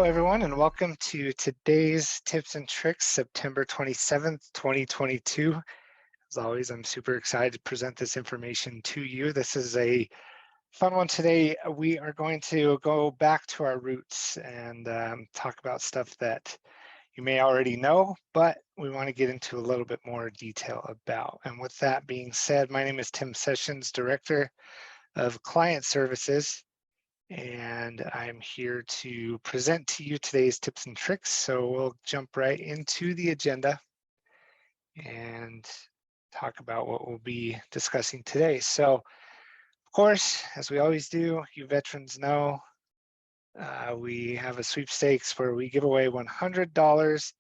everyone, and welcome to today's Tips and Tricks, September 27th, 2022. As always, I'm super excited to present this information to you. This is a fun one today. We are going to go back to our roots and talk about stuff that you may already know, but we want to get into a little bit more detail about. And with that being said, my name is Tim Sessions, Director of Client Services, and I'm here to present to you today's tips and tricks. So we'll jump right into the agenda and talk about what we'll be discussing today. So, of course, as we always do, you veterans know, we have a sweepstakes where we give away $100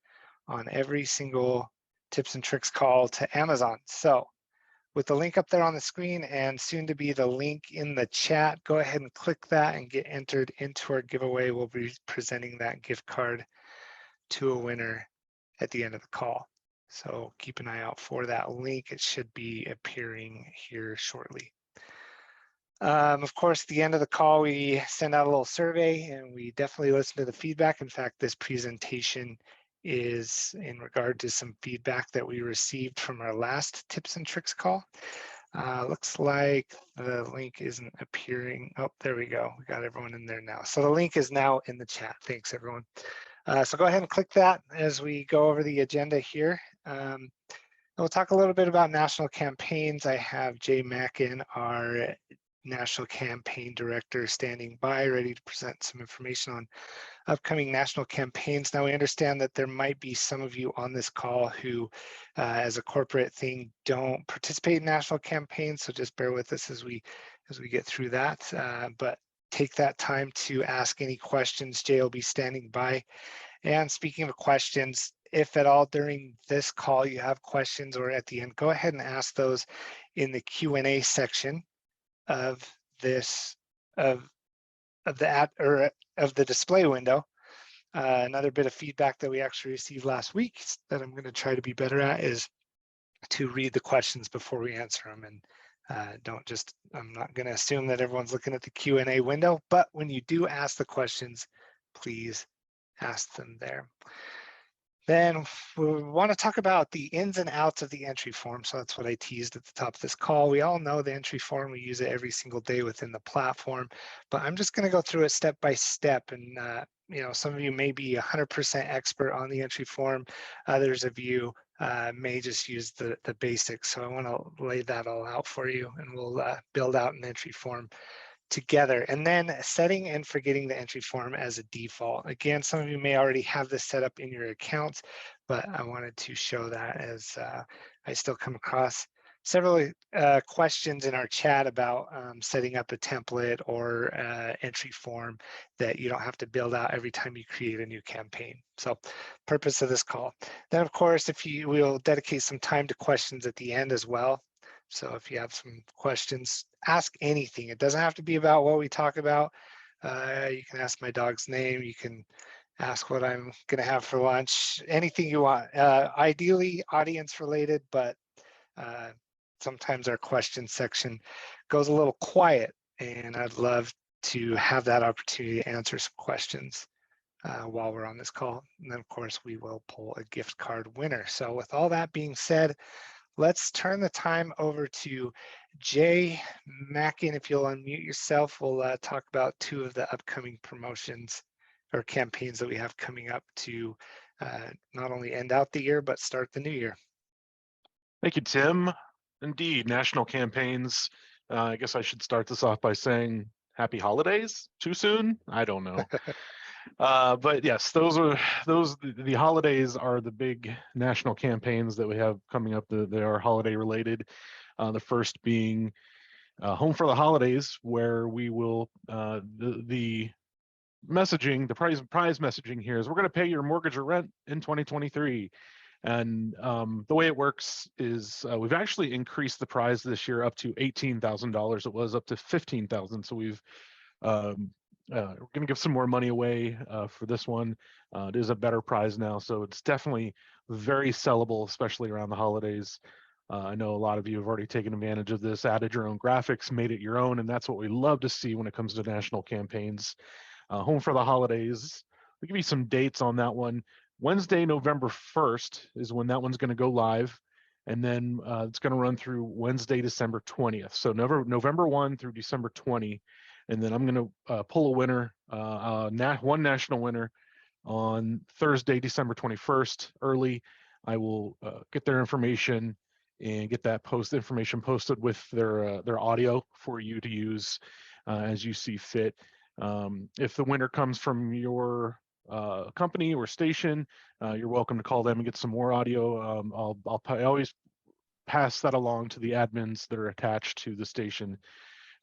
on every single tips and tricks call to Amazon. So with the link up there on the screen and soon to be the link in the chat, go ahead and click that and get entered into our giveaway. We'll be presenting that gift card to a winner at the end of the call. So keep an eye out for that link. It should be appearing here shortly. Of course, at the end of the call, we send out a little survey and we definitely listen to the feedback. In fact, this presentation is in regard to some feedback that we received from our last tips and tricks call. Looks like the link isn't appearing. Oh, there we go. We got everyone in there now. So the link is now in the chat. Thanks, everyone. So go ahead and click that as we go over the agenda here. We'll talk a little bit about national campaigns. I have Jay Mackin, our National Campaign Director, standing by, ready to present some information on upcoming national campaigns. Now, we understand that there might be some of you on this call who, as a corporate thing, don't participate in national campaigns, so just bear with us as we get through that. But take that time to ask any questions. Jay will be standing by. And speaking of questions, if at all during this call you have questions or at the end, go ahead and ask those in the Q&A section of this of the display window. Another bit of feedback that we actually received last week that I'm going to try to be better at is to read the questions before we answer them, and I'm not going to assume that everyone's looking at the Q&A window, but when you do ask the questions, please ask them there. Then we want to talk about the ins and outs of the entry form. So that's what I teased at the top of this call. We all know the entry form. We use it every single day within the platform, but I'm just going to go through it step by step. And some of you may be 100% expert on the entry form. Others of you may just use the basics. So I want to lay that all out for you, and we'll build out an entry form together. And then setting and forgetting the entry form as a default. Again, some of you may already have this set up in your accounts, but I wanted to show that as I still come across several questions in our chat about setting up a template or entry form that you don't have to build out every time you create a new campaign. So purpose of this call. Then of course, we'll dedicate some time to questions at the end as well. So if you have some questions, ask anything. It doesn't have to be about what we talk about. You can ask my dog's name. You can ask what I'm going to have for lunch, anything you want. Ideally audience related, but sometimes our question section goes a little quiet, and I'd love to have that opportunity to answer some questions while we're on this call. And then of course we will pull a gift card winner. So with all that being said, let's turn the time over to Jay Mackin. If you'll unmute yourself, we'll talk about two of the upcoming promotions or campaigns that we have coming up to not only end out the year, but start the new year. Thank you, Tim. Indeed, national campaigns. I guess I should start this off by saying happy holidays. Too soon? I don't know. But yes, the holidays are the big national campaigns that we have coming up. They are holiday related. The first being Home for the Holidays, where we will the messaging, the prize messaging here is we're going to pay your mortgage or rent in 2023. And the way it works is we've actually increased the prize this year up to $18,000. It was up to $15,000. So we're going to give some more money away for this one. It is a better prize now, so it's definitely very sellable, especially around the holidays. I know a lot of you have already taken advantage of this, added your own graphics, made it your own, and that's what we love to see when it comes to national campaigns. Home for the Holidays I'll give you some dates on that one. Wednesday, November 1st is when that one's going to go live. And then it's going to run through Wednesday, December 20th. So November 1 through December 20. And then I'm going to pull a winner, one national winner on Thursday, December 21st, early. I will get their information and get that information posted with their audio for you to use as you see fit. If the winner comes from your company or station, you're welcome to call them and get some more audio. I always pass that along to the admins that are attached to the station.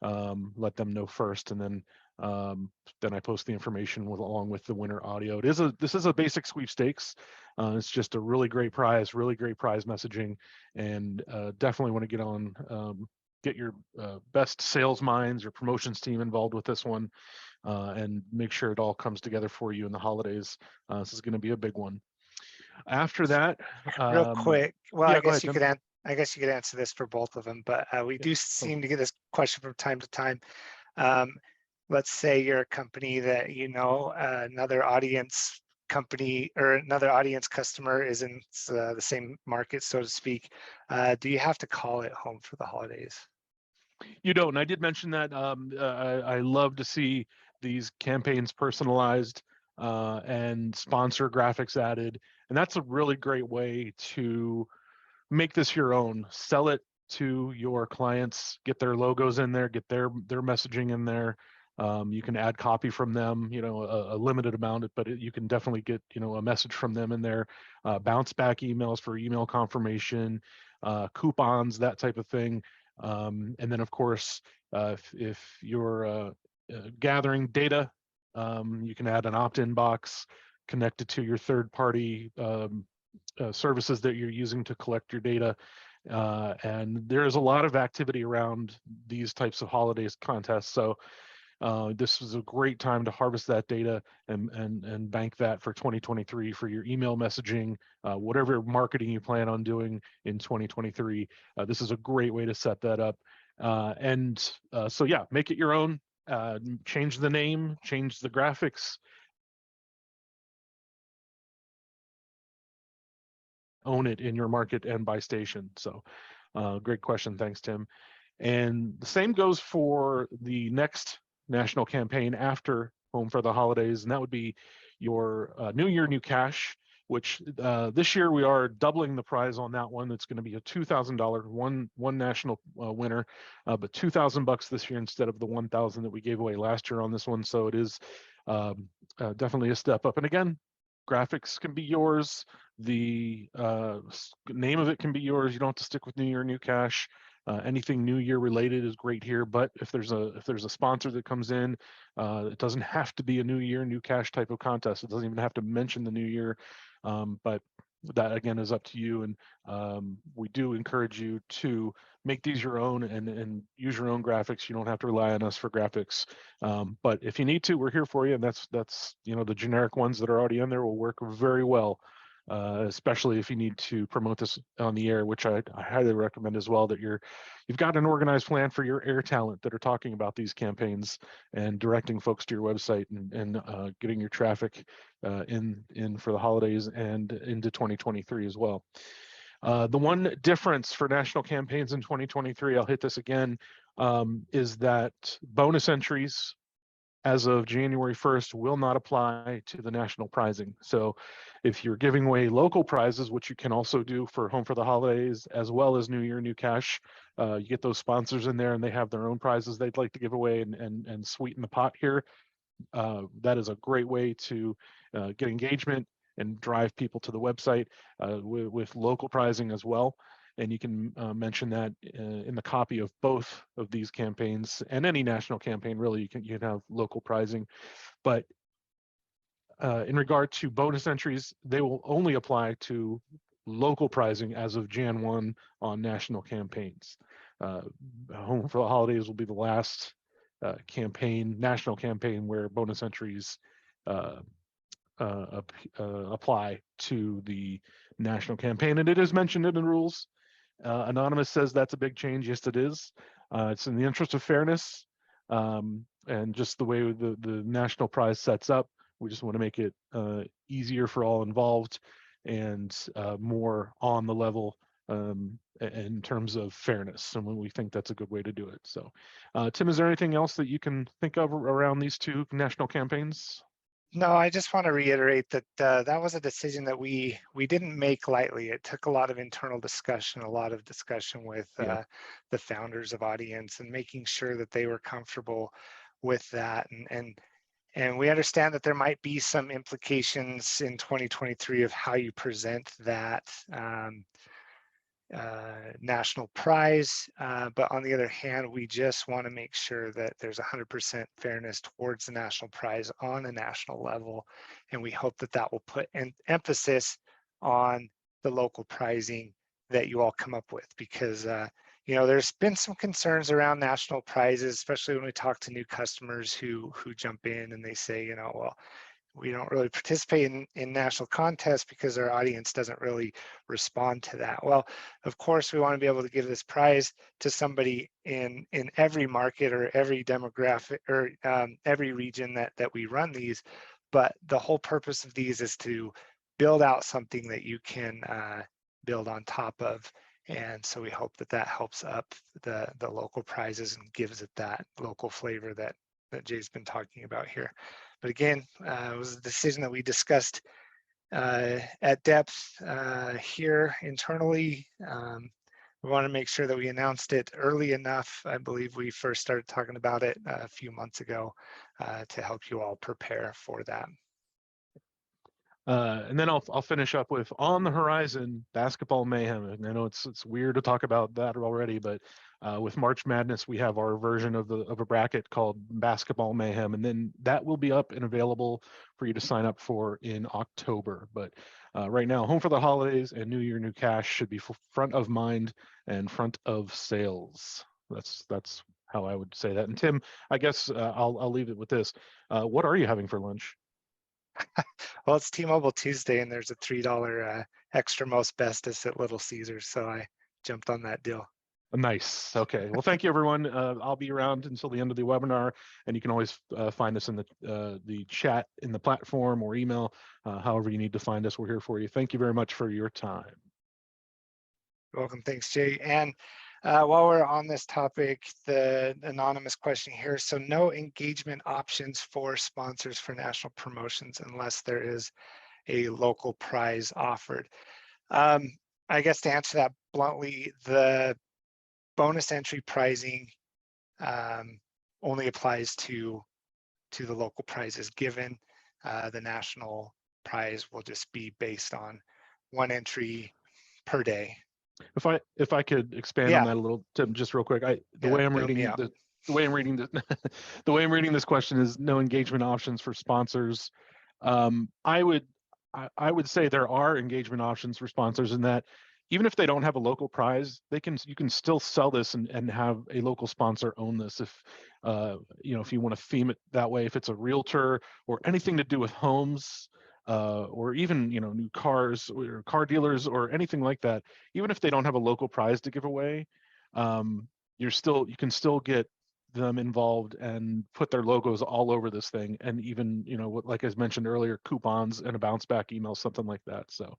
Let them know first, and then I post the information along with the winner audio. This is a basic sweepstakes. It's just a really great prize messaging, and definitely want to get on, get your best sales minds, your promotions team involved with this one, and make sure it all comes together for you in the holidays. This is going to be a big one. After that, Real quick, well, yeah, I go guess ahead, you Tim. could answer this for both of them, but we do Oh, seem to get this question from time to time. Let's say you're a company that another audience company or another audience customer is in the same market, so to speak. Do you have to call it Home for the Holidays? You don't. And I did mention that I love to see these campaigns personalized and sponsor graphics added. And that's a really great way to make this your own. Sell it to your clients, get their logos in there, get their messaging in there. You can add copy from them, a limited amount, but you can definitely get, a message from them in there. Bounce back emails for email confirmation, coupons, that type of thing. And then, of course, if you're gathering data, you can add an opt-in box connected to your third-party services that you're using to collect your data. And there is a lot of activity around these types of holidays contests. So this is a great time to harvest that data and bank that for 2023 for your email messaging, whatever marketing you plan on doing in 2023. This is a great way to set that up. So yeah, make it your own, change the name, change the graphics, own it in your market and by station. So great question. Thanks, Tim. And the same goes for the next national campaign after Home for the Holidays, and that would be your New Year, New Cash, which this year we are doubling the prize on that one. It's going to be a $2,000 one national winner, but $2,000 this year instead of the $1,000 that we gave away last year on this one. So it is definitely a step up. And again, graphics can be yours. The name of it can be yours. You don't have to stick with New Year, New Cash. Anything New Year related is great here, but if there's a sponsor that comes in, it doesn't have to be a New Year, New Cash type of contest. It doesn't even have to mention the New Year, but that again is up to you. And we do encourage you to make these your own and use your own graphics. You don't have to rely on us for graphics, but if you need to, we're here for you. And that's the generic ones that are already in there will work very well. Especially if you need to promote this on the air, which I highly recommend as well, that you've got an organized plan for your air talent that are talking about these campaigns and directing folks to your website and getting your traffic in for the holidays and into 2023 as well. The one difference for national campaigns in 2023, I'll hit this again, is that bonus entries as of January 1st will not apply to the national prizing. So if you're giving away local prizes, which you can also do for Home for the Holidays, as well as New Year, New Cash, you get those sponsors in there and they have their own prizes they'd like to give away and sweeten the pot here. That is a great way to get engagement and drive people to the website with local prizing as well. And you can mention that in the copy of both of these campaigns and any national campaign, really, you can have local prizing. But in regard to bonus entries, they will only apply to local prizing as of Jan 1 on national campaigns. Home for the Holidays will be the last national campaign where bonus entries apply to the national campaign. And it is mentioned in the rules. Anonymous says that's a big change. Yes, it is. It's in the interest of fairness and just the way the national prize sets up. We just want to make it easier for all involved and more on the level in terms of fairness. And we think that's a good way to do it. So, Tim, is there anything else that you can think of around these two national campaigns? No, I just want to reiterate that that was a decision that we didn't make lightly. It took a lot of internal discussion, a lot of discussion with Yeah. the founders of Audience, and making sure that they were comfortable with that. And we understand that there might be some implications in 2023 of how you present that national prize. But on the other hand, we just want to make sure that there's 100% fairness towards the national prize on a national level. And we hope that that will put an emphasis on the local prizing that you all come up with, because there's been some concerns around national prizes, especially when we talk to new customers who jump in and they say, well, we don't really participate in national contests because our audience doesn't really respond to that. Well, of course, we want to be able to give this prize to somebody in every market or every demographic or every region that we run these. But the whole purpose of these is to build out something that you can build on top of. And so we hope that that helps up the local prizes and gives it that local flavor that Jay's been talking about here. But again, it was a decision that we discussed at depth here internally. We want to make sure that we announced it early enough. I believe we first started talking about it a few months ago to help you all prepare for that. And then I'll finish up with on the horizon, basketball mayhem. And I know it's weird to talk about that already, but with March Madness, we have our version of a bracket called Basketball Mayhem, and then that will be up and available for you to sign up for in October. But right now, Home for the Holidays and New Year, New Cash should be front of mind and front of sales. That's how I would say that. And Tim, I guess I'll leave it with this. What are you having for lunch? Well, it's T-Mobile Tuesday, and there's a $3 extra most bestest at Little Caesars, so I jumped on that deal. Nice. Okay. Well, thank you, everyone. I'll be around until the end of the webinar, and you can always find us in the chat in the platform or email, however you need to find us. We're here for you. Thank you very much for your time. You're welcome. Thanks, Jay. And while we're on this topic, the anonymous question here. So no engagement options for sponsors for national promotions unless there is a local prize offered. I guess to answer that bluntly, the bonus entry pricing only applies to the local prizes given. The national prize will just be based on one entry per day. If I could expand on that a little, Tim, just real quick. The way I'm reading this question is no engagement options for sponsors. I would say there are engagement options for sponsors in that even if they don't have a local prize, you can still sell this and have a local sponsor own this if if you want to theme it that way, if it's a realtor or anything to do with homes. Or even new cars or car dealers or anything like that. Even if they don't have a local prize to give away, you can still get them involved and put their logos all over this thing. And even like I mentioned earlier, coupons and a bounce back email, something like that. So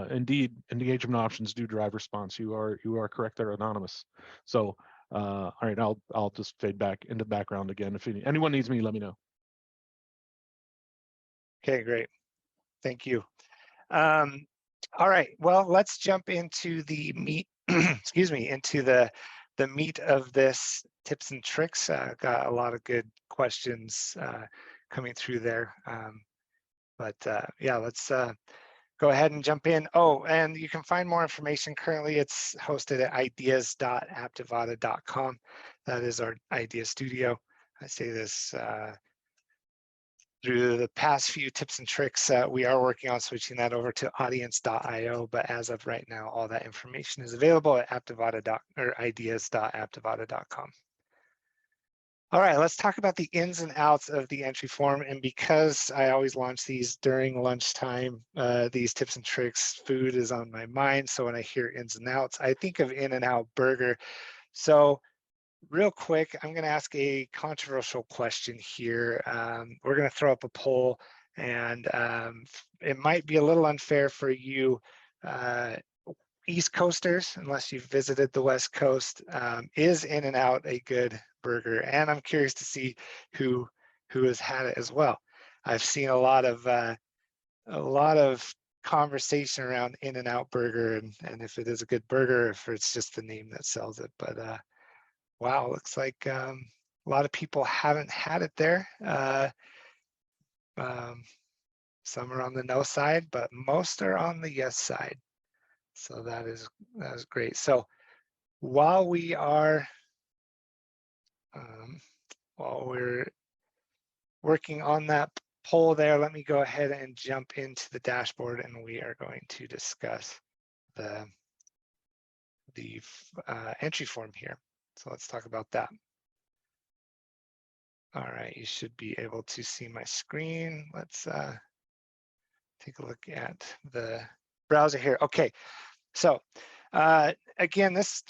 indeed, engagement options do drive response. You are correct there, anonymous. So all right, I'll just fade back into the background again. If anyone needs me, let me know. Okay, great. Thank you. All right, well, let's jump into the meat, excuse me, into the meat of this tips and tricks. Got a lot of good questions coming through there. Yeah, let's go ahead and jump in. Oh, and you can find more information. Currently, it's hosted at ideas.apptivada.com. That is our idea studio. I say this through the past few tips and tricks. We are working on switching that over to audience.io, but as of right now, all that information is available at ideas.apptivada.com. All right, let's talk about the ins and outs of the entry form. And because I always launch these during lunchtime, these tips and tricks, food is on my mind. So when I hear ins and outs, I think of In-N-Out Burger. So real quick, I'm going to ask a controversial question here. We're going to throw up a poll, and it might be a little unfair for you East Coasters, unless you've visited the West Coast. Is In-N-Out a good burger? And I'm curious to see who has had it as well. I've seen a lot of conversation around In-N-Out burger and if it is a good burger, if it's just the name that sells it. But wow, looks like a lot of people haven't had it there. Um, some are on the no side, but most are on the yes side. So that is great. So while we are while we're working on that poll there, let me go ahead and jump into the dashboard, and we are going to discuss the entry form here. So let's talk about that. All right, you should be able to see my screen. Let's take a look at the browser here. Okay, so again, this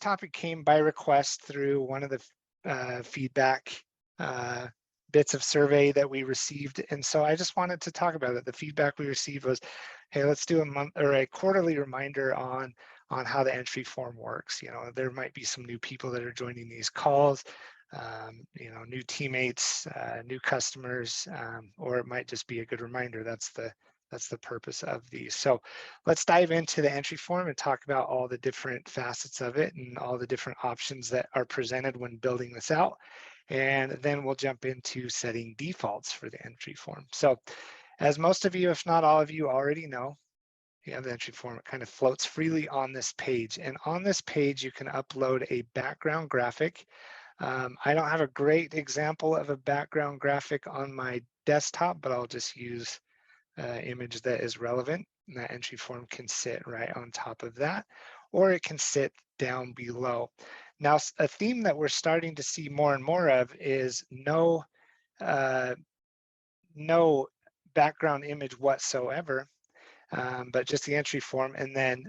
topic came by request through one of the feedback bits of survey that we received, and so I just wanted to talk about it. The feedback we received was, hey, let's do a month or a quarterly reminder on how the entry form works. You know, there might be some new people that are joining these calls. You know, new teammates, new customers, or it might just be a good reminder. That's the purpose of these. So let's dive into the entry form and talk about all the different facets of it and all the different options that are presented when building this out. And then we'll jump into setting defaults for the entry form. So as most of you, if not all of you, already know, you have the entry form. It kind of floats freely on this page. And on this page, you can upload a background graphic. I don't have a great example of a background graphic on my desktop, but I'll just use image that is relevant. And that entry form can sit right on top of that, or it can sit down below. Now, a theme that we're starting to see more and more of is no background image whatsoever, but just the entry form, and then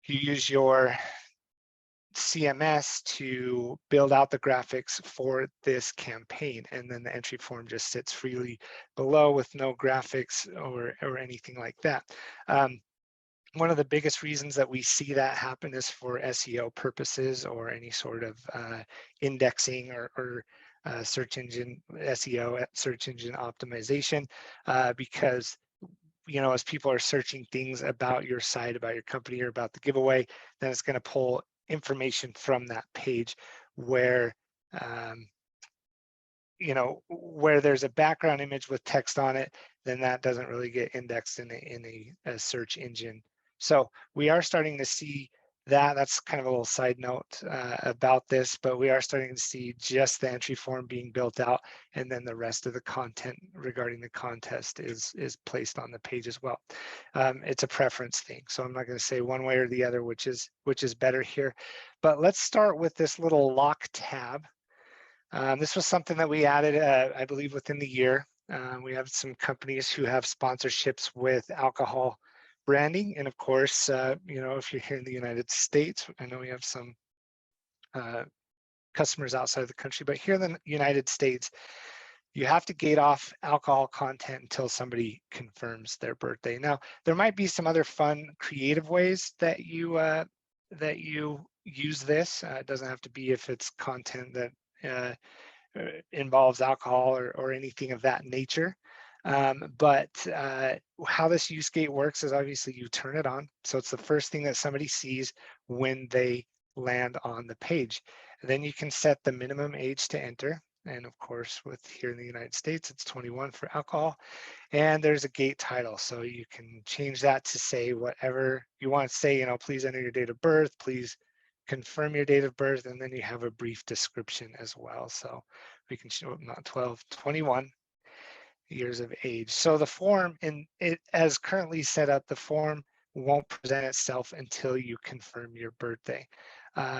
you use your CMS to build out the graphics for this campaign, and then the entry form just sits freely below with no graphics or anything like that. One of the biggest reasons that we see that happen is for SEO purposes or any sort of indexing or search engine SEO, search engine optimization, because you know, as people are searching things about your site, about your company, or about the giveaway, then it's going to pull information from that page where you know, where there's a background image with text on it, then that doesn't really get indexed in a search engine. So we are starting to see that. That's kind of a little side note about this, but we are starting to see just the entry form being built out, and then the rest of the content regarding the contest is placed on the page as well. It's a preference thing, so I'm not going to say one way or the other which is better here. But let's start with this little lock tab. This was something that we added, I believe, within the year. We have some companies who have sponsorships with alcohol branding. And of course, you know, if you're here in the United States, I know we have some customers outside of the country, but here in the United States, you have to gate off alcohol content until somebody confirms their birthday. Now, there might be some other fun, creative ways that you use this. It doesn't have to be if it's content that involves alcohol or anything of that nature. But how this use gate works is obviously you turn it on. So it's the first thing that somebody sees when they land on the page. And then you can set the minimum age to enter. And of course, with here in the United States, it's 21 for alcohol. And there's a gate title. So you can change that to say whatever you want to say, you know, please enter your date of birth, please confirm your date of birth, and then you have a brief description as well. So we can show not 12, 21 years of age. So the form, in it as currently set up, the form won't present itself until you confirm your birthday.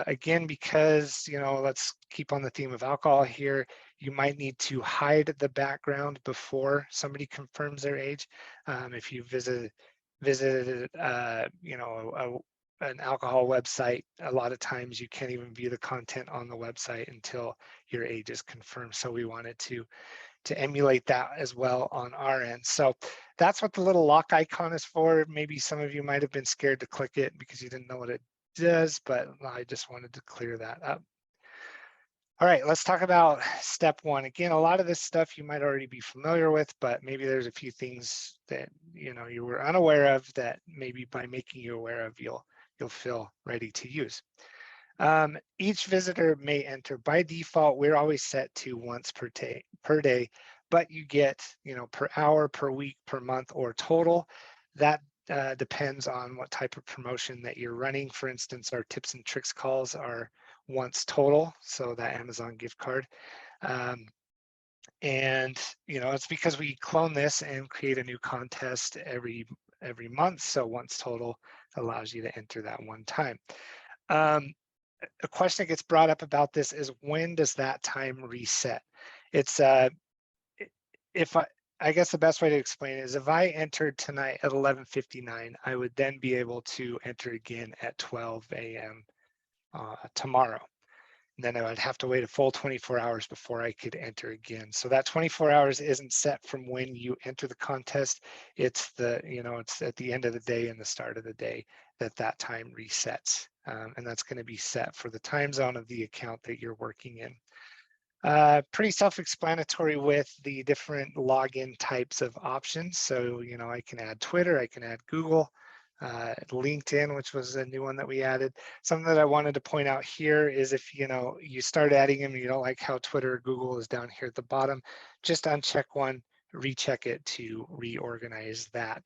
Again, because, you know, let's keep on the theme of alcohol here, you might need to hide the background before somebody confirms their age. If you visited, you know, an alcohol website, a lot of times you can't even view the content on the website until your age is confirmed. So we wanted to emulate that as well on our end. So that's what the little lock icon is for. Maybe some of you might have been scared to click it because you didn't know what it does, but I just wanted to clear that up. All right, let's talk about step one. Again, a lot of this stuff you might already be familiar with, but maybe there's a few things that you were unaware of that maybe by making you aware of, you'll feel ready to use. Each visitor may enter. By default, we're always set to once per day, but you get per hour, per week, per month, or total. That depends on what type of promotion that you're running. For instance, our tips and tricks calls are once total, so that Amazon gift card. And it's because we clone this and create a new contest every month. So once total allows you to enter that one time. A question that gets brought up about this is, when does that time reset? It's I guess the best way to explain it is, if I entered tonight at 11:59, I would then be able to enter again at 12 a.m. Tomorrow. And then I would have to wait a full 24 hours before I could enter again. So that 24 hours isn't set from when you enter the contest. It's it's at the end of the day and the start of the day that time resets. And that's going to be set for the time zone of the account that you're working in. Pretty self-explanatory with the different login types of options. So, I can add Twitter, I can add Google, LinkedIn, which was a new one that we added. Something that I wanted to point out here is, if you start adding them and you don't like how Twitter or Google is down here at the bottom, just uncheck one, recheck it to reorganize that.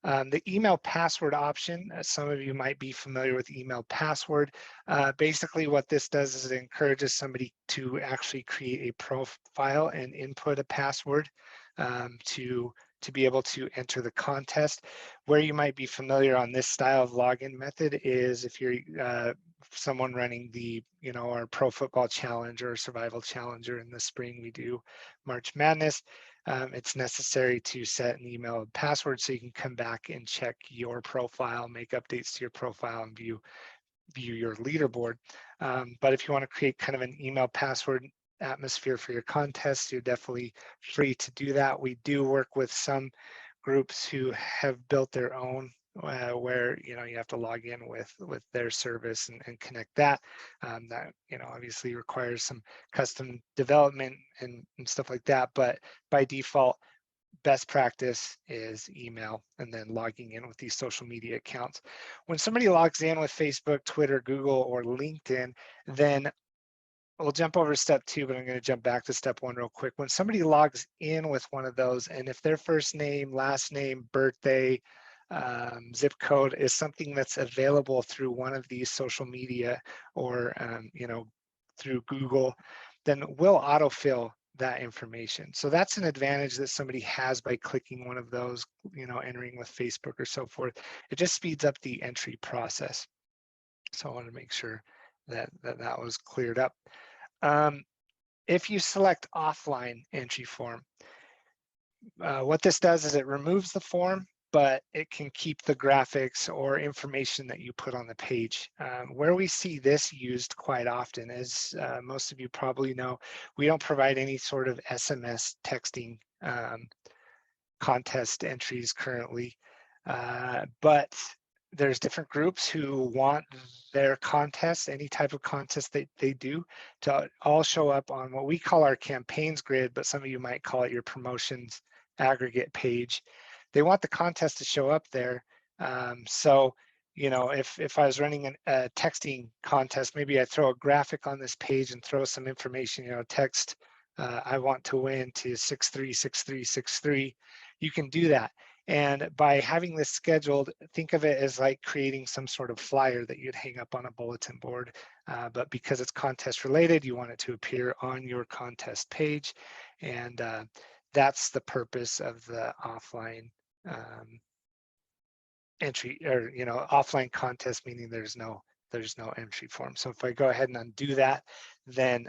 The email password option, some of you might be familiar with email password. Basically what this does is it encourages somebody to actually create a profile and input a password to be able to enter the contest. Where you might be familiar on this style of login method is if you're someone running the, our Pro Football Challenge or Survival Challenger. In the spring we do March Madness. It's necessary to set an email password so you can come back and check your profile, make updates to your profile, and view your leaderboard. But if you want to create kind of an email password atmosphere for your contest, you're definitely free to do that. We do work with some groups who have built their own where you have to log in with their service and connect that. That obviously requires some custom development and stuff like that, but by default best practice is email and then logging in with these social media accounts. When somebody logs in with Facebook, Twitter, Google, or LinkedIn, then we'll jump over to step two, but I'm going to jump back to step one real quick. When somebody logs in with one of those, and if their first name, last name, birthday, zip code is something that's available through one of these social media or through Google, then we'll autofill that information. So that's an advantage that somebody has by clicking one of those, entering with Facebook or so forth. It just speeds up the entry process. So I want to make sure that was cleared up. If you select offline entry form, what this does is it removes the form, but it can keep the graphics or information that you put on the page. Where we see this used quite often, as most of you probably know, we don't provide any sort of SMS texting contest entries currently, but there's different groups who want their contests, any type of contest that they do, to all show up on what we call our campaigns grid, but some of you might call it your promotions aggregate page. They want the contest to show up there. So, if I was running a texting contest, maybe I throw a graphic on this page and throw some information, text, I want to win to 636363. You can do that. And by having this scheduled, think of it as like creating some sort of flyer that you'd hang up on a bulletin board. But because it's contest related, you want it to appear on your contest page. And that's the purpose of the offline entry, or offline contest, meaning there's no entry form. So if I go ahead and undo that, then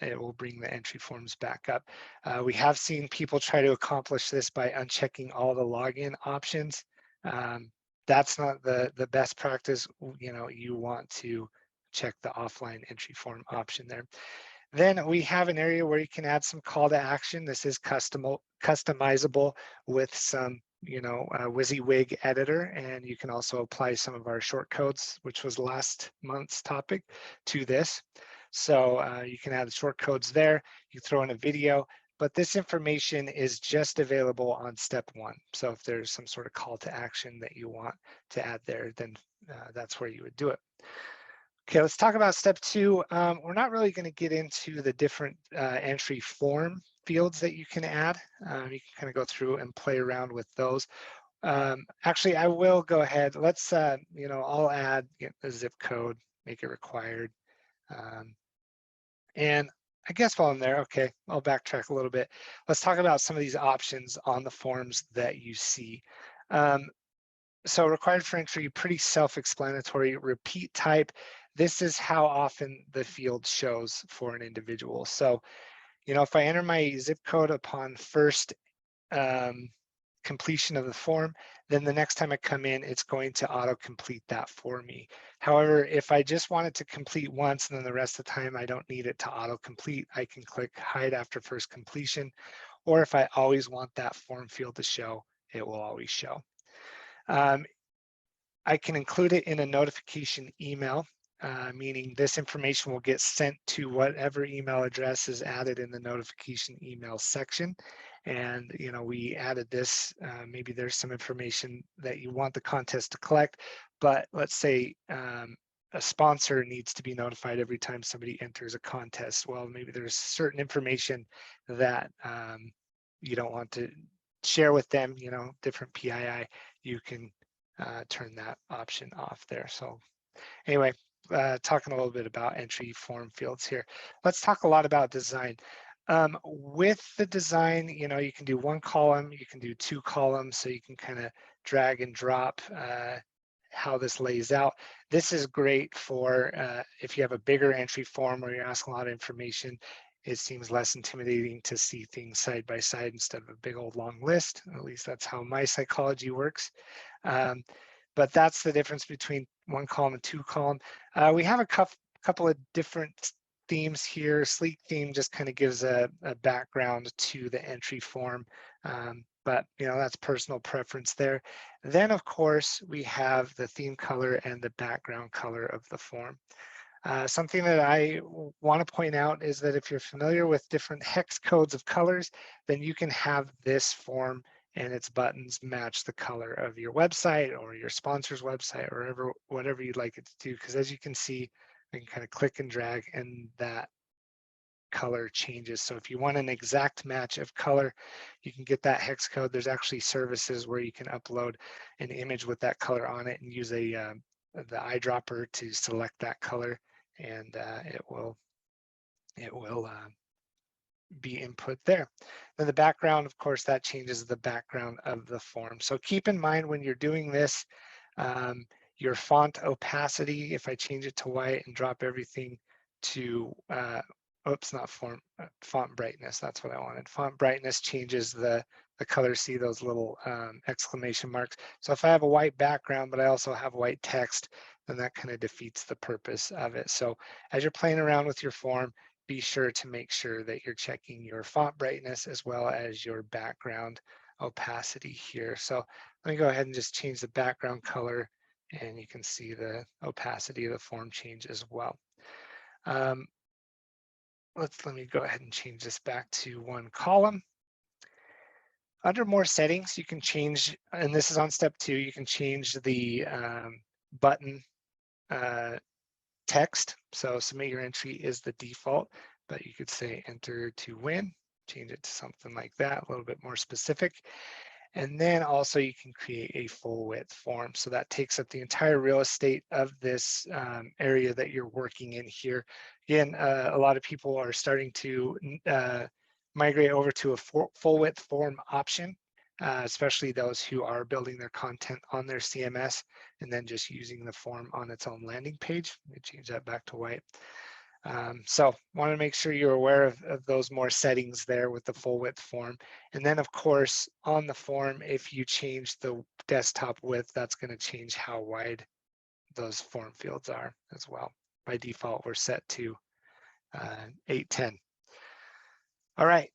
it will bring the entry forms back up. We have seen people try to accomplish this by unchecking all the login options. that's not the best practice. You know, you want to check the offline entry form option there. Then we have an area where you can add some call to action. This is customizable with some, you know, WYSIWYG editor, and you can also apply some of our short codes, which was last month's topic, to this. So you can add short codes there. You throw in a video, but this information is just available on step 1. So if there's some sort of call to action that you want to add there, then that's where you would do it. Okay, let's talk about step 2. We're not really going to get into the different entry form fields that you can add. You can kind of go through and play around with those. Actually, I will go ahead. Let's, you know, I'll add the zip code, make it required. And I guess while I'm there, okay, I'll backtrack a little bit. Let's talk about some of these options on the forms that you see. So required for entry, pretty self-explanatory. Repeat type, this is how often the field shows for an individual. So, you know, if I enter my zip code upon first completion of the form, then the next time I come in, it's going to auto-complete that for me. However, if I just want it to complete once and then the rest of the time I don't need it to auto-complete, I can click hide after first completion. Or if I always want that form field to show, it will always show. I can include it in a notification email, meaning this information will get sent to whatever email address is added in the notification email section. And, you know, we added this, maybe there's some information that you want the contest to collect, but let's say a sponsor needs to be notified every time somebody enters a contest. Well, maybe there's certain information that you don't want to share with them, you know, different PII, you can turn that option off there. So anyway, talking a little bit about entry form fields here. Let's talk a lot about design. With the design, you know, you can do 1 column, you can do 2 columns, so you can kind of drag and drop how this lays out. This is great for if you have a bigger entry form where you're asking a lot of information. It seems less intimidating to see things side by side instead of a big old long list. At least that's how my psychology works. But that's the difference between 1 column and 2 column. We have a couple of different themes here. Sleek theme just kind of gives a background to the entry form, but you know, that's personal preference there. Then of course we have the theme color and the background color of the form. Something that I want to point out is that if you're familiar with different hex codes of colors, then you can have this form and its buttons match the color of your website or your sponsor's website or whatever you'd like it to do. Because as you can see, I can kind of click and drag and that color changes. So if you want an exact match of color, you can get that hex code. There's actually services where you can upload an image with that color on it and use the eyedropper to select that color, and it will be input there. Then the background, of course, that changes the background of the form. So keep in mind when you're doing this, your font opacity, if I change it to white and drop everything to, oops, not font brightness, that's what I wanted. Font brightness changes the color, see those little exclamation marks. So if I have a white background, but I also have white text, then that kind of defeats the purpose of it. So as you're playing around with your form, be sure to make sure that you're checking your font brightness as well as your background opacity here. So let me go ahead and just change the background color and you can see the opacity of the form change as well. Let me go ahead and change this back to 1 column. Under more settings, you can change, and this is on step 2, you can change the button text. So submit your entry is the default, but you could say enter to win, change it to something like that, a little bit more specific. And then also you can create a full width form. So that takes up the entire real estate of this area that you're working in here. Again, a lot of people are starting to migrate over to a full width form option, especially those who are building their content on their CMS and then just using the form on its own landing page. Let me change that back to white. So want to make sure you're aware of those more settings there with the full width form. And then of course, on the form, if you change the desktop width, that's going to change how wide those form fields are as well. By default, we're set to 810. All right,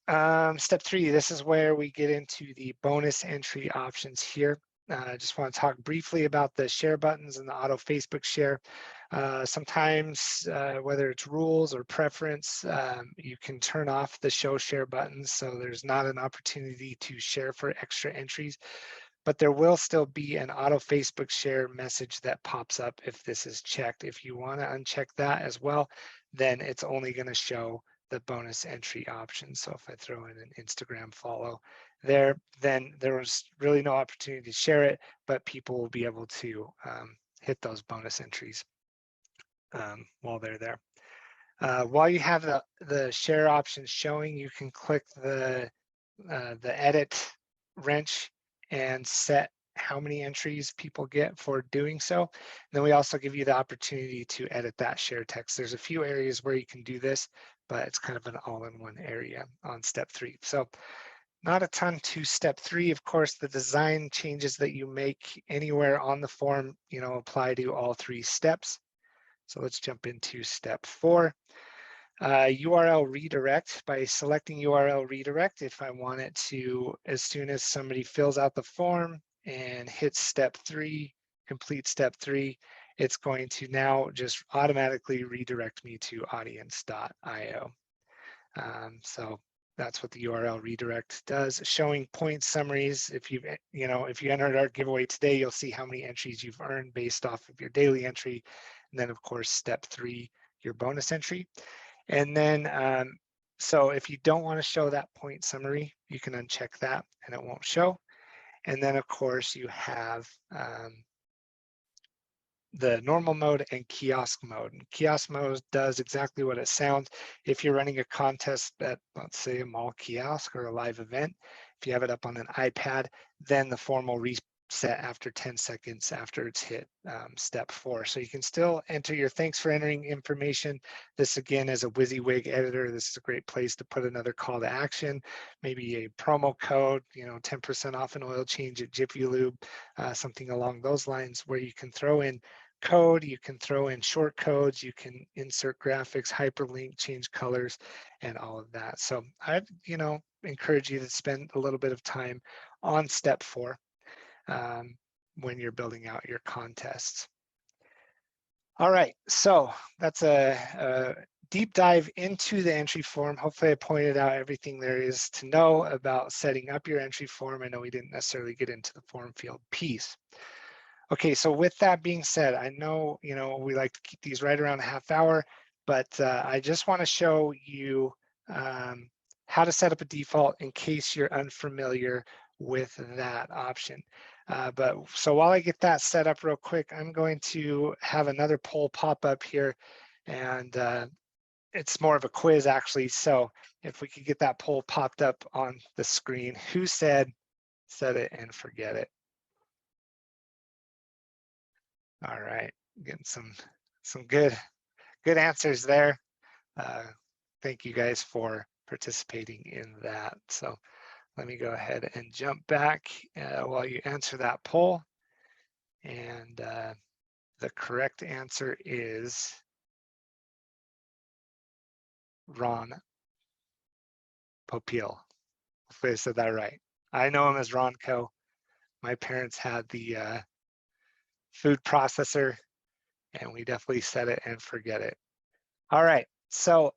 step 3, this is where we get into the bonus entry options here. I just want to talk briefly about the share buttons and the auto Facebook share. Sometimes, whether it's rules or preference, you can turn off the show share buttons, so there's not an opportunity to share for extra entries, but there will still be an auto Facebook share message that pops up if this is checked. If you want to uncheck that as well, then it's only going to show the bonus entry option. So if I throw in an Instagram follow there, then there was really no opportunity to share it, but people will be able to hit those bonus entries while they're there. While you have the share options showing, you can click the edit wrench and set how many entries people get for doing so. And then we also give you the opportunity to edit that share text. There's a few areas where you can do this, but it's kind of an all-in-one area on step 3. So not a ton to step 3. Of course, the design changes that you make anywhere on the form, apply to all 3 steps. So let's jump into step 4. URL redirect. By selecting URL redirect, if I want it to, as soon as somebody fills out the form and hits step 3, complete step 3, it's going to now just automatically redirect me to audience.io. So that's what the URL redirect does. Showing point summaries. If you entered our giveaway today, you'll see how many entries you've earned based off of your daily entry. And then of course, step 3, your bonus entry. And then, so if you don't want to show that point summary, you can uncheck that and it won't show. And then of course you have the normal mode and kiosk mode. And kiosk mode does exactly what it sounds. If you're running a contest at, let's say, a mall kiosk or a live event, if you have it up on an iPad, then the form will reset after 10 seconds after it's hit step 4. So you can still enter your thanks for entering information. This again is a WYSIWYG editor. This is a great place to put another call to action, maybe a promo code, 10% off an oil change at Jiffy Lube, something along those lines, where you can throw in code, you can throw in short codes, you can insert graphics, hyperlink, change colors, and all of that. So I'd, encourage you to spend a little bit of time on step 4 when you're building out your contests. All right, so that's a deep dive into the entry form. Hopefully I pointed out everything there is to know about setting up your entry form. I know we didn't necessarily get into the form field piece. Okay, so with that being said, I know, we like to keep these right around a half hour, but I just want to show you how to set up a default in case you're unfamiliar with that option. So while I get that set up real quick, I'm going to have another poll pop up here, and it's more of a quiz actually. So if we could get that poll popped up on the screen, who said set it and forget it? All right, getting some good answers there. Thank you guys for participating in that. So let me go ahead and jump back while you answer that poll. And the correct answer is Ron Popeil. Hopefully I said that right. I know him as Ronco. My parents had the food processor, and we definitely set it and forget it. All right, so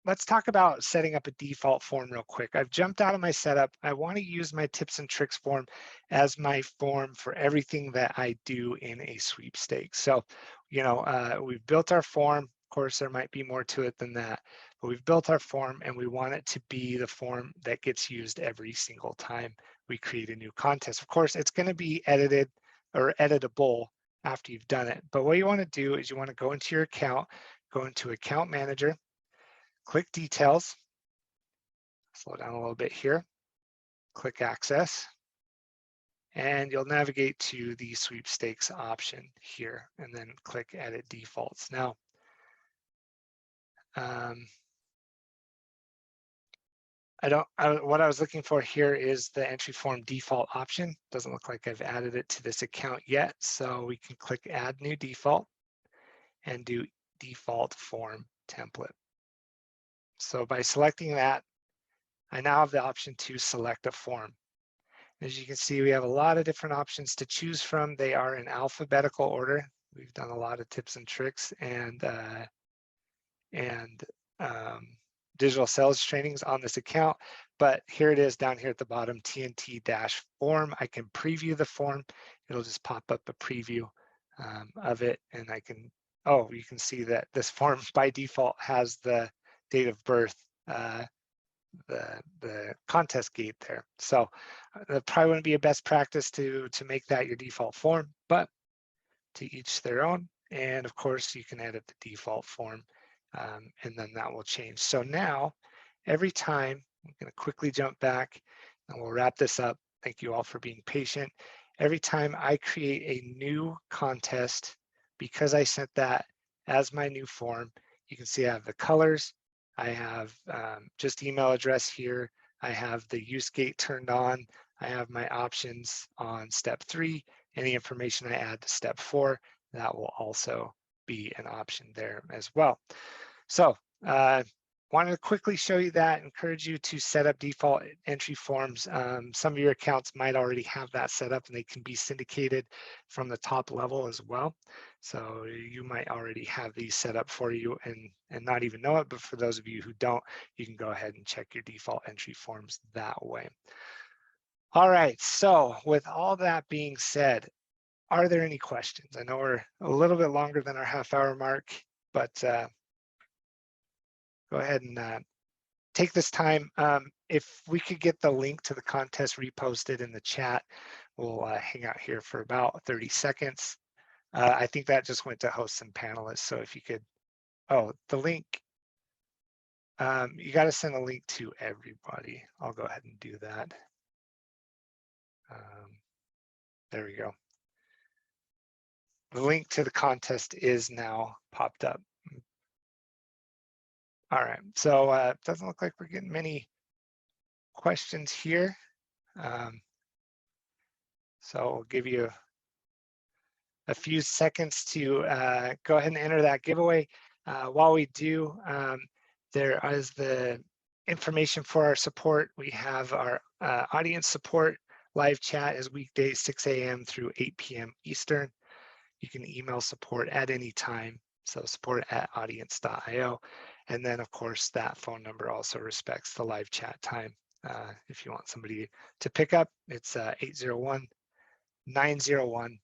let's talk about setting up a default form real quick. I've jumped out of my setup. I want to use my tips and tricks form as my form for everything that I do in a sweepstakes. So, we've built our form. Of course, there might be more to it than that, but we've built our form and we want it to be the form that gets used every single time we create a new contest. Of course, it's going to be edited or editable after you've done it. But what you want to do is you want to go into your account, go into Account Manager, click Details, slow down a little bit here, click Access, and you'll navigate to the sweepstakes option here, and then click Edit Defaults. Now, What I was looking for here is the entry form default option. Doesn't look like I've added it to this account yet. So we can click add new default and do default form template. So by selecting that, I now have the option to select a form. As you can see, we have a lot of different options to choose from. They are in alphabetical order. We've done a lot of tips and tricks and digital sales trainings on this account, but here it is down here at the bottom, TNT-form. I can preview the form. It'll just pop up a preview of it, and I can, oh, you can see that this form by default has the date of birth, the contest gate there. So that probably wouldn't be a best practice to make that your default form, but to each their own. And of course, you can edit the default form. And then that will change. So now, every time, I'm going to quickly jump back and we'll wrap this up. Thank you all for being patient. Every time I create a new contest, because I sent that as my new form, you can see I have the colors. I have just email address here. I have the use gate turned on. I have my options on step 3. Any information I add to step 4, that will also be an option there as well. So wanted to quickly show you that, encourage you to set up default entry forms. Some of your accounts might already have that set up and they can be syndicated from the top level as well. So you might already have these set up for you and not even know it, but for those of you who don't, you can go ahead and check your default entry forms that way. All right, so with all that being said, are there any questions? I know we're a little bit longer than our half-hour mark, but go ahead and take this time. If we could get the link to the contest reposted in the chat, we'll hang out here for about 30 seconds. I think that just went to hosts and panelists. So if you could, oh, the link, you got to send a link to everybody. I'll go ahead and do that. There we go. The link to the contest is now popped up. All right, so it doesn't look like we're getting many questions here. So I'll give you a few seconds to go ahead and enter that giveaway. While we do, there is the information for our support. We have our audience support. Live chat is weekdays 6 a.m. through 8 p.m. Eastern. You can email support at any time, so support@audience.io. And then, of course, that phone number also respects the live chat time. If you want somebody to pick up, it's 801-901-2011.